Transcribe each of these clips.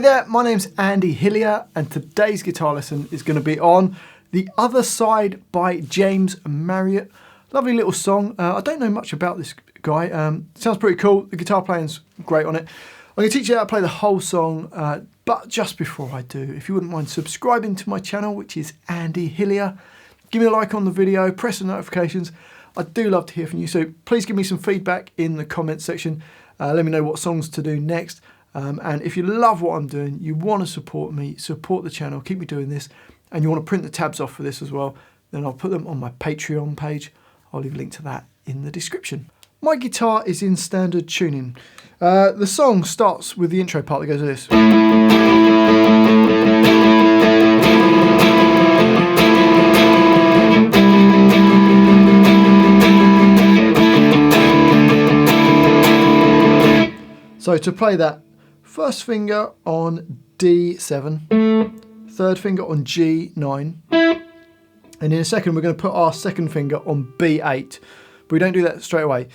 Hey there, my name's Andy Hillier and today's guitar lesson is going to be on The Other Side by James Marriott. Lovely little song. I don't know much about this guy. Sounds pretty cool. The guitar playing's great on it. I'm going to teach you how to play the whole song, but just before I do, if you wouldn't mind subscribing to my channel, which is Andy Hillier, give me a like on the video, press the notifications. I do love to hear from you, so please give me some feedback in the comments section. Let me know what songs to do next. And if you love what I'm doing, you want to support me, support the channel, keep me doing this, and you want to print the tabs off for this as well, then I'll put them on my Patreon page. I'll leave a link to that in the description. My guitar is in standard tuning. The song starts with the intro part that goes like this. So to play that, first finger on D7, third finger on G9, and in a second we're going to put our second finger on B8, but we don't do that straight away.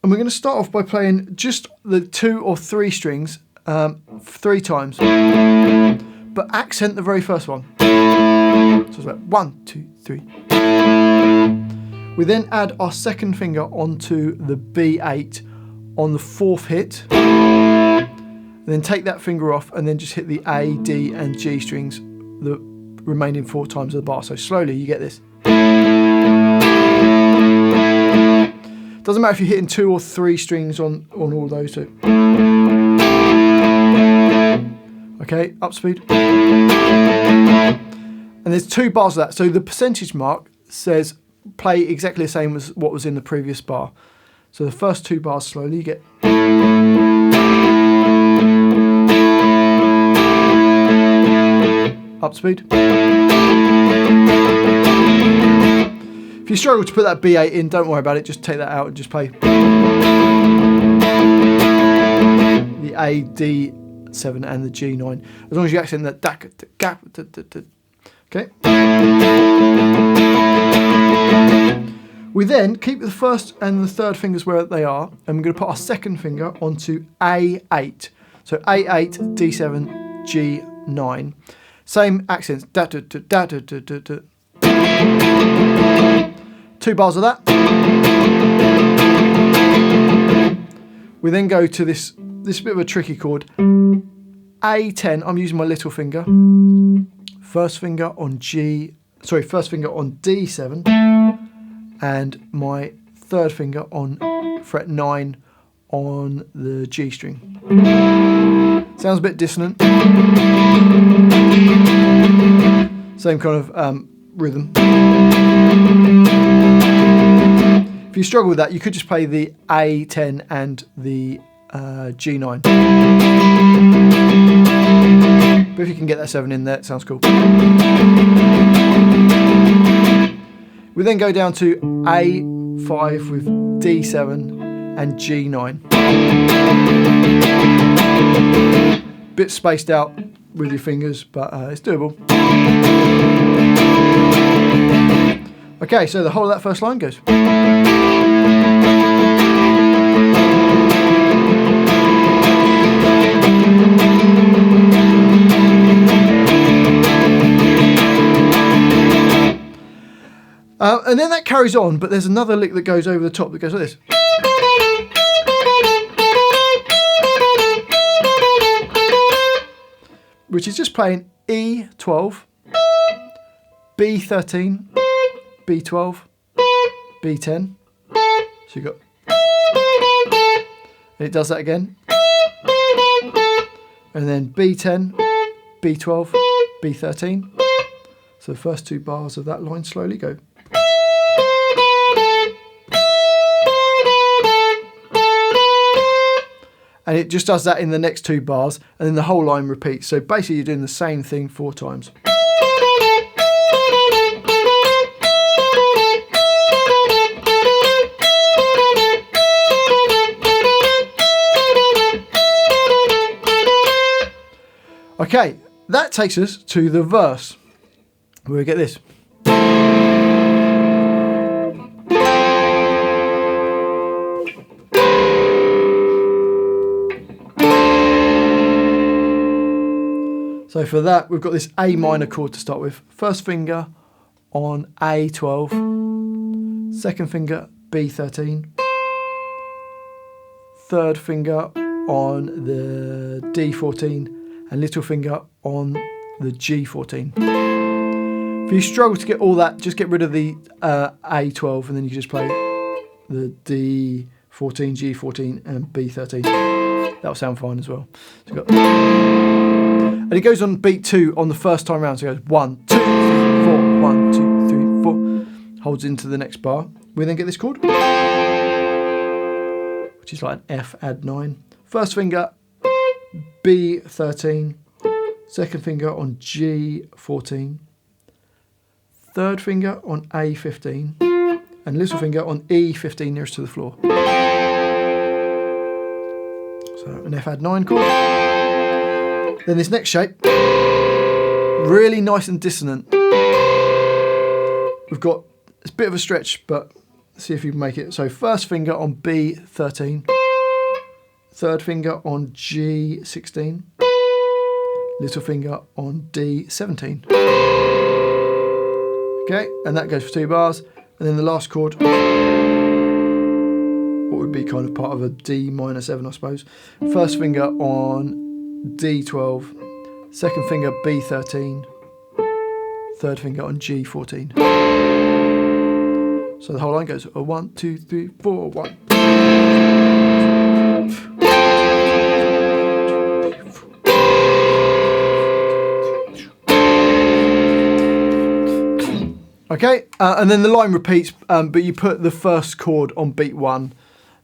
And we're going to start off by playing just the 2 or 3 strings 3 times, but accent the very first one. So it's like 1, 2, 3. We then add our second finger onto the B8 on the 4th hit, and then take that finger off and then just hit the A, D and G strings the remaining 4 times of the bar. So slowly you get this. Doesn't matter if you're hitting 2 or 3 strings on all those two. Okay, up speed. And there's 2 bars of that. So the percentage mark says play exactly the same as what was in the previous bar. So the first 2 bars slowly you get. Up speed. If you struggle to put that B8 in, don't worry about it, just take that out and just play the A, D7 and the G9. As long as you accent that gap. Okay. We then keep the first and the third fingers where they are, and we're going to put our second finger onto A8. So A8, D7, G9. Same accents. 2 bars of that. We then go to this bit of a tricky chord. A10, I'm using my little finger. First finger on D7. And my third finger on fret 9 on the G string. Sounds a bit dissonant. Same kind of rhythm. If you struggle with that, you could just play the A10 and the G9. But if you can get that 7 in there, it sounds cool. We then go down to A5 with D7 and G9. Bit spaced out with your fingers, but it's doable. Okay, so the whole of that first line goes. And then that carries on, but there's another lick that goes over the top that goes like this. Which is just playing E12, B13, B12, B10. So you got, and it does that again. And then B10, B12, B13. So the first 2 bars of that line slowly go. And it just does that in the next 2 bars, and then the whole line repeats. So basically you're doing the same thing 4 times. Okay, that takes us to the verse, where we get this. So for that, we've got this A minor chord to start with. First finger on A12, second finger B13, third finger on the D14, and little finger on the G14. If you struggle to get all that, just get rid of the A12 and then you just play the D14, G14 and B13. That'll sound fine as well. So you've got, and it goes on beat 2 on the first time round. So it goes 1, 2, 3, 4, 1, 2, 3, 4. Holds into the next bar. We then get this chord, which is like an F add 9. First finger B13, second finger on G14, third finger on A15, and little finger on E15 nearest to the floor. So an F add 9 chord. Then this next shape, really nice and dissonant. We've got, it's a bit of a stretch, but let's see if you can make it. So first finger on B13, third finger on G16, little finger on D17. Okay, and that goes for 2 bars. And then the last chord, what would be kind of part of a D minor 7, I suppose. First finger on D12, second finger B13, third finger on G14. So the whole line goes 1, 2, 3, 4, 1. Okay, and then the line repeats, but you put the first chord on beat 1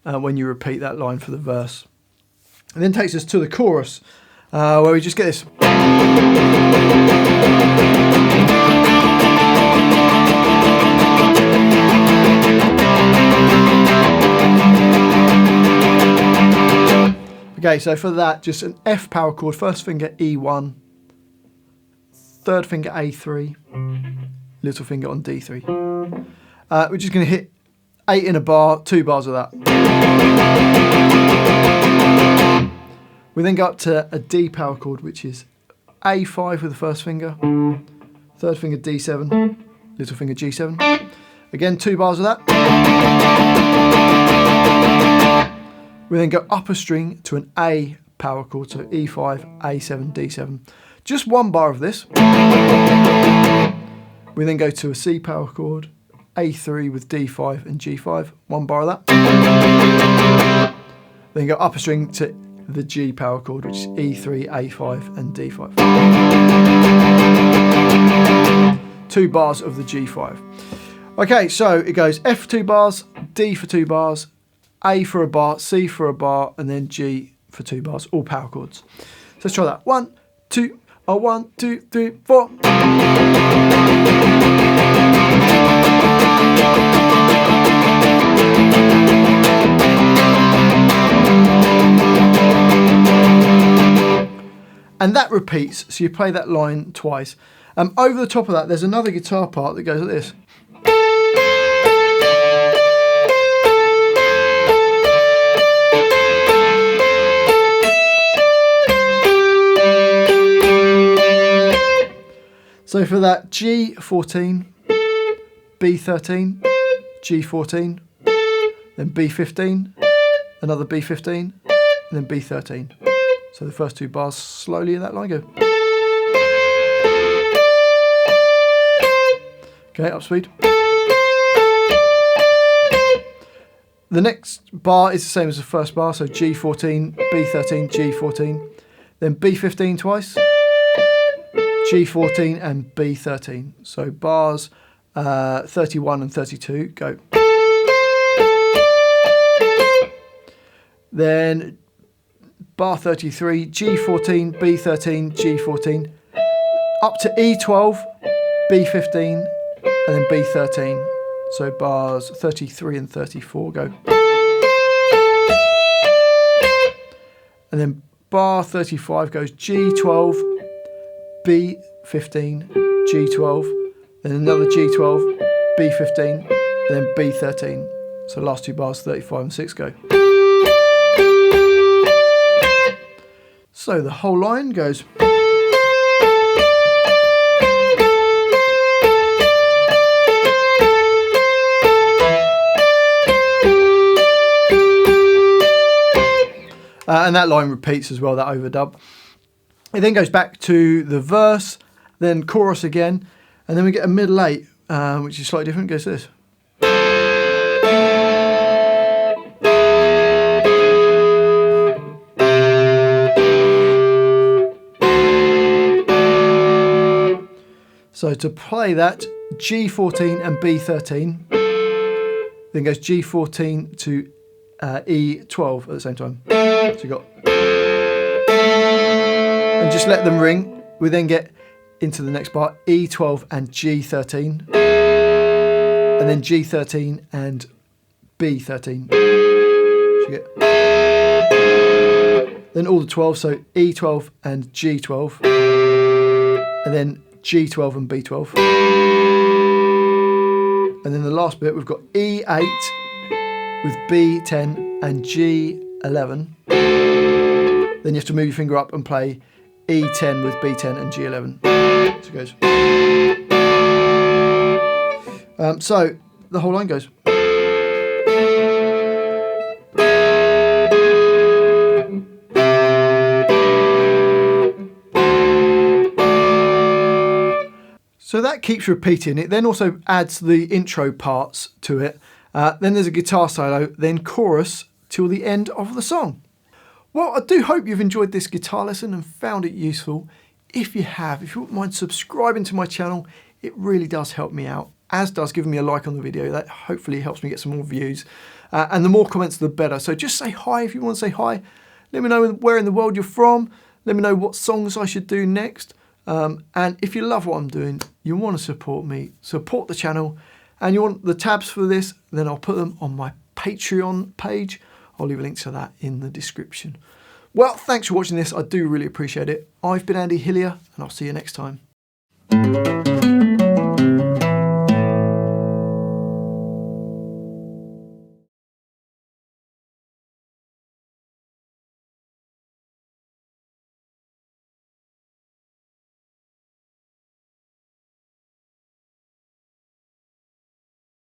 when you repeat that line for the verse. And then takes us to the chorus, where we just get this. Okay, so for that, just an F power chord, first finger E1, third finger A3, little finger on D3. We're just going to hit 8 in a bar, 2 bars of that. We then go up to a D power chord, which is A5 with the first finger, third finger D7, little finger G7. Again, 2 bars of that. We then go up a string to an A power chord, so E5, A7, D7. Just 1 bar of this. We then go to a C power chord, A3 with D5 and G5, 1 bar of that. Then go up a string to the G power chord, which is E3, A5 and D5. 2 bars of the G5. Okay, so it goes F for 2 bars, D for 2 bars, A for a bar, C for a bar, and then G for 2 bars, all power chords. So let's try that. 1, 2, 1, 2, 3, 4. And that repeats, so you play that line twice. Over the top of that, there's another guitar part that goes like this. So for that, G14, B13, G14, then B15, another B15, and then B13. So the first 2 bars slowly in that line go. Okay, up speed. The next bar is the same as the first bar, so G14, B13, G14, then B15 twice, G14 and B13. So bars 31 and 32 go. Then bar 33, G14, B13, G14, up to E12, B15, and then B13. So bars 33 and 34 go. And then bar 35 goes G12, B15, G12, then another G12, B15, and then B13. So the last 2 bars, 35 and 6 go. So the whole line goes. And that line repeats as well, that overdub. It then goes back to the verse, then chorus again, and then we get a middle 8, which is slightly different. It goes to this. So to play that, G14 and B13, then goes G14 to E12 at the same time. So you got, and just let them ring. We then get into the next part, E12 and G13, and then G13 and B13. So you get, then all the 12, so E12 and G12, and then G12 and B12. And then the last bit, we've got E8 with B10 and G11. Then you have to move your finger up and play E10 with B10 and G11. So it goes. So the whole line goes. So that keeps repeating. It then also adds the intro parts to it. Then there's a guitar solo, then chorus till the end of the song. Well, I do hope you've enjoyed this guitar lesson and found it useful. If you have, if you wouldn't mind subscribing to my channel, it really does help me out, as does giving me a like on the video. That hopefully helps me get some more views. And the more comments, the better. So just say hi if you want to say hi. Let me know where in the world you're from. Let me know what songs I should do next. And if you love what I'm doing, you want to support me, support the channel, and you want the tabs for this, then I'll put them on my Patreon page. I'll leave a link to that in the description. Well, thanks for watching this. I do really appreciate it. I've been Andy Hillier, and I'll see you next time.